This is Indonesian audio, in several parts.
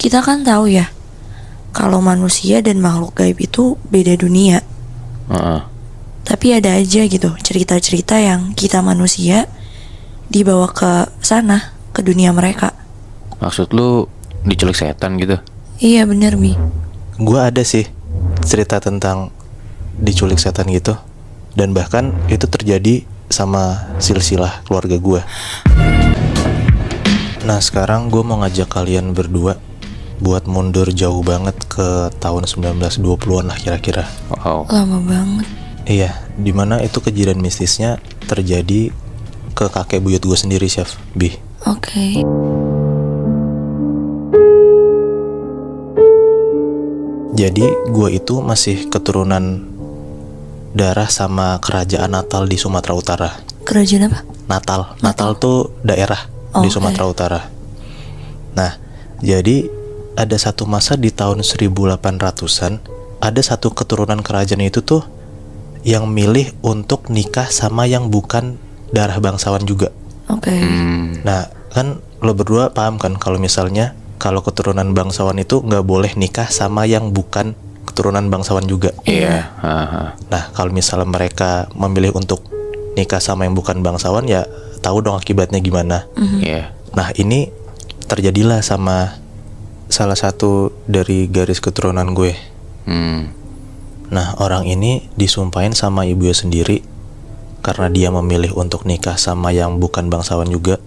Kita kan tahu ya, kalau manusia dan makhluk gaib itu beda dunia. Heeh. Tapi ada aja gitu cerita-cerita yang kita manusia dibawa ke sana, ke dunia mereka. Maksud lu diculik setan gitu? Iya bener Bi. Gue ada sih cerita tentang diculik setan gitu. Dan bahkan itu terjadi sama silsilah keluarga gue. Nah sekarang gue mau ngajak kalian berdua buat mundur jauh banget ke tahun 1920-an lah kira-kira. Wow. Lama banget. Iya, dimana itu kejadian mistisnya terjadi ke kakek buyut gue sendiri, Chef Bi. Oke. Jadi gue itu masih keturunan darah sama kerajaan Natal di Sumatera Utara. Kerajaan apa? Natal tuh daerah di Oke. Sumatera Utara. Nah, jadi ada satu masa di tahun 1800-an, ada satu keturunan kerajaan itu tuh yang milih untuk nikah sama yang bukan darah bangsawan juga. Oke. Nah, kan lo berdua paham kan kalau misalnya kalau keturunan bangsawan itu nggak boleh nikah sama yang bukan keturunan bangsawan juga. Iya. Haha. Nah, kalau misalnya mereka memilih untuk nikah sama yang bukan bangsawan, ya tahu dong akibatnya gimana. Iya. Nah, ini terjadilah sama salah satu dari garis keturunan gue. Nah, orang ini disumpahin sama ibunya sendiri karena dia memilih untuk nikah sama yang bukan bangsawan juga.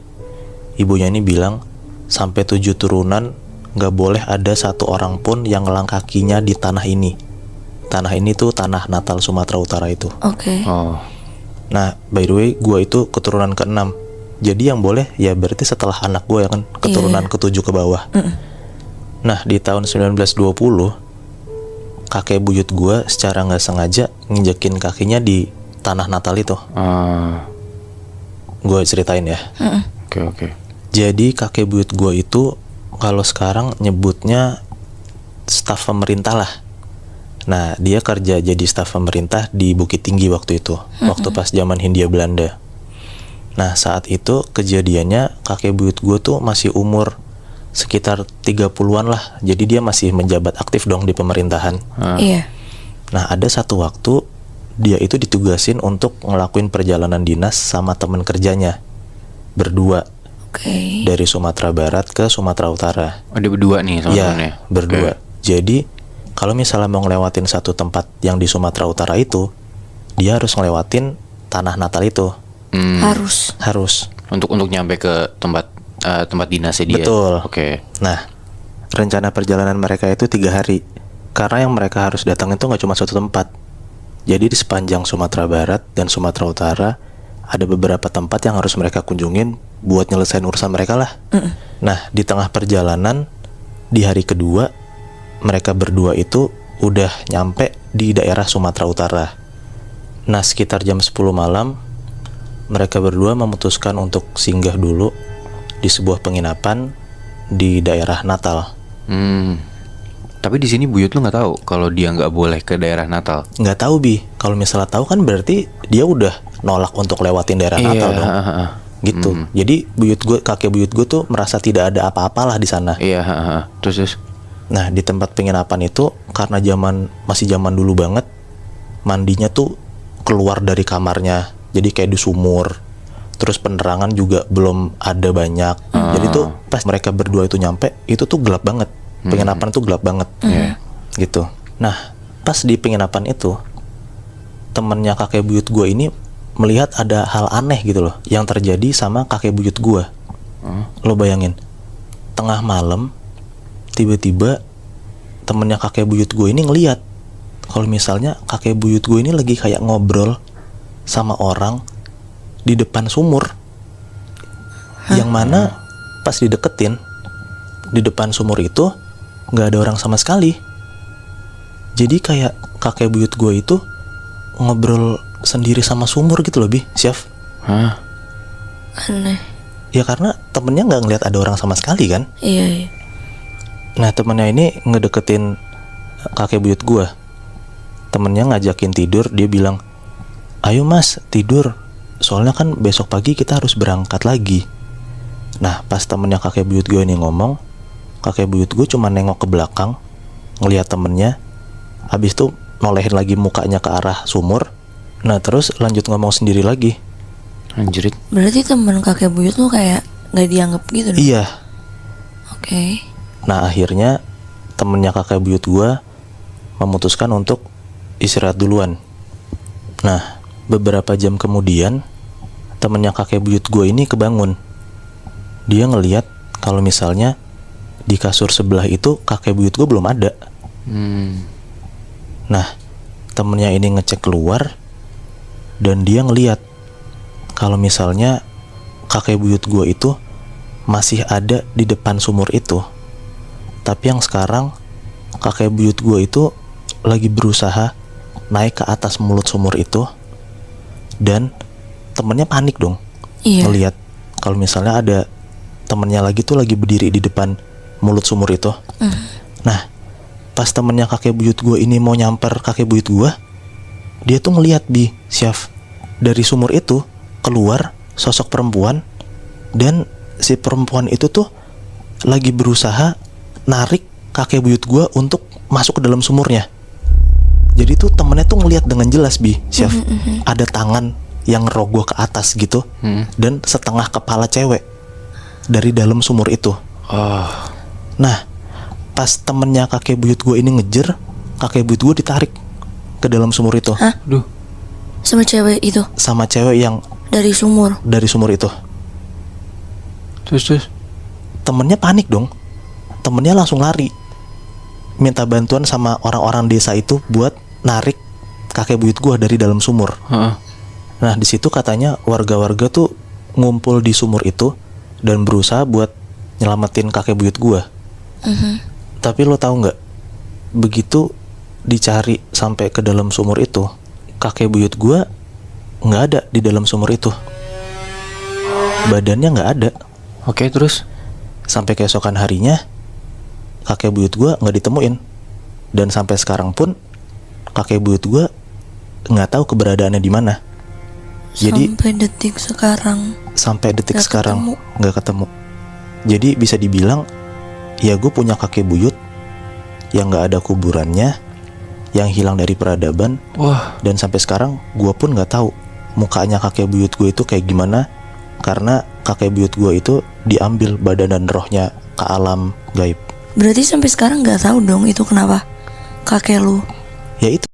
Ibunya ini bilang sampai 7 turunan gak boleh ada satu orang pun yang ngelang kakinya di tanah ini. Tanah ini tuh tanah Natal Sumatera Utara itu. Oke. Oh. Nah, by the way, gue itu keturunan ke-6. Jadi yang boleh ya berarti setelah anak gue ya kan, keturunan ke-7 ke bawah. Nah, di tahun 1920 kakek buyut gue secara gak sengaja nginjekin kakinya di tanah Natal itu. Gue ceritain ya. Oke. Jadi kakek buyut gue itu kalau sekarang nyebutnya staf pemerintah lah. Nah, dia kerja jadi staf pemerintah di Bukit Tinggi waktu itu, waktu pas zaman Hindia Belanda. Nah, saat itu kejadiannya kakek buyut gue tuh masih umur sekitar 30-an lah. Jadi dia masih menjabat aktif dong di pemerintahan. Iya. Nah, ada satu waktu dia itu ditugasin untuk ngelakuin perjalanan dinas sama temen kerjanya berdua Oke. dari Sumatera Barat ke Sumatera Utara. Ada berdua nih sama Iya, temennya. berdua. Oke. Jadi kalau misalnya mau ngelewatin satu tempat yang di Sumatera Utara itu, dia harus ngelewatin tanah Natal itu. Harus. Untuk nyampe ke tempat dinasnya dia. Betul. Oke. Nah, rencana perjalanan mereka itu 3 hari. Karena yang mereka harus datang itu nggak cuma satu tempat. Jadi di sepanjang Sumatera Barat dan Sumatera Utara ada beberapa tempat yang harus mereka kunjungin buat nyelesain urusan mereka lah. Nah, di tengah perjalanan di hari kedua mereka berdua itu udah nyampe di daerah Sumatera Utara. Nah, sekitar jam 10 malam mereka berdua memutuskan untuk singgah dulu di sebuah penginapan di daerah Natal. Tapi di sini buyut lu nggak tahu kalau dia nggak boleh ke daerah Natal. Nggak tahu Bi, kalau misalnya tahu kan berarti dia udah nolak untuk lewatin daerah Natal dong. Gitu. Jadi kakek buyut gue tuh merasa tidak ada apa-apalah di sana. Iya. Terus. Nah, di tempat penginapan itu karena masih zaman dulu banget, mandinya tuh keluar dari kamarnya. Jadi kayak di sumur. Terus penerangan juga belum ada banyak. Jadi tuh pas mereka berdua itu nyampe, itu tuh gelap banget. Penginapan tuh gelap banget. Gitu. Nah, pas di penginapan itu temennya kakek buyut gue ini melihat ada hal aneh gitu loh yang terjadi sama kakek buyut gue. Lo bayangin, tengah malam tiba-tiba temennya kakek buyut gue ini ngelihat kalau misalnya kakek buyut gue ini lagi kayak ngobrol sama orang di depan sumur. Yang mana pas dideketin di depan sumur itu nggak ada orang sama sekali. Jadi kayak kakek buyut gue itu ngobrol sendiri sama sumur gitu loh Bi, Chef. Aneh. Ya karena temennya nggak ngeliat ada orang sama sekali kan. Iya. Nah, temennya ini ngedeketin kakek buyut gue. Temennya ngajakin tidur, dia bilang, "Ayo mas, tidur. Soalnya kan besok pagi kita harus berangkat lagi." Nah, pas temennya kakek buyut gue ini ngomong, kakek buyut gue cuma nengok ke belakang, ngelihat temennya, habis itu nolehin lagi mukanya ke arah sumur. Nah terus lanjut ngomong sendiri lagi. Anjrit. Berarti temen kakek buyut lu kayak nggak dianggap gitu dong? Iya. Oke. Nah akhirnya temennya kakek buyut gue memutuskan untuk istirahat duluan. Nah beberapa jam kemudian temennya kakek buyut gue ini kebangun. Dia ngeliat kalau misalnya di kasur sebelah itu kakek buyut gue belum ada. Nah temennya ini ngecek keluar dan dia ngeliat kalau misalnya kakek buyut gue itu masih ada di depan sumur itu. Tapi yang sekarang kakek buyut gue itu lagi berusaha naik ke atas mulut sumur itu. Dan temennya panik dong. Iya. Ngeliat kalau misalnya ada temennya lagi tuh lagi berdiri di depan mulut sumur itu. Nah pas temennya kakek buyut gue ini mau nyamper kakek buyut gue, dia tuh ngeliat Syaf, dari sumur itu keluar sosok perempuan. Dan si perempuan itu tuh lagi berusaha narik kakek buyut gue untuk masuk ke dalam sumurnya. Jadi tuh temennya tuh ngeliat dengan jelas Syaf, ada tangan yang rogoh ke atas gitu, dan setengah kepala cewek dari dalam sumur itu. Nah pas temennya kakek buyut gue ini ngejer, kakek buyut gue ditarik ke dalam sumur itu. Hah? Duh. Sama cewek itu? Sama cewek yang dari sumur itu. Terus Temennya panik dong. Temennya langsung lari, minta bantuan sama orang-orang desa itu buat narik kakek buyut gue dari dalam sumur. Nah di situ katanya warga-warga tuh ngumpul di sumur itu dan berusaha buat nyelamatin kakek buyut gue. Tapi lo tahu nggak, begitu dicari sampai ke dalam sumur itu, kakek buyut gue nggak ada di dalam sumur itu. Badannya nggak ada. Oke, terus Sampai keesokan harinya kakek buyut gue nggak ditemuin. Dan sampai sekarang pun kakek buyut gue nggak tahu keberadaannya di mana. Jadi sampai detik sekarang nggak ketemu. Jadi bisa dibilang ya gue punya kakek buyut yang nggak ada kuburannya, yang hilang dari peradaban. Wah. Dan sampai sekarang gue pun nggak tahu mukanya kakek buyut gue itu kayak gimana, karena kakek buyut gue itu diambil badan dan rohnya ke alam gaib. Berarti sampai sekarang nggak tahu dong itu kenapa kakek lu. Ya itu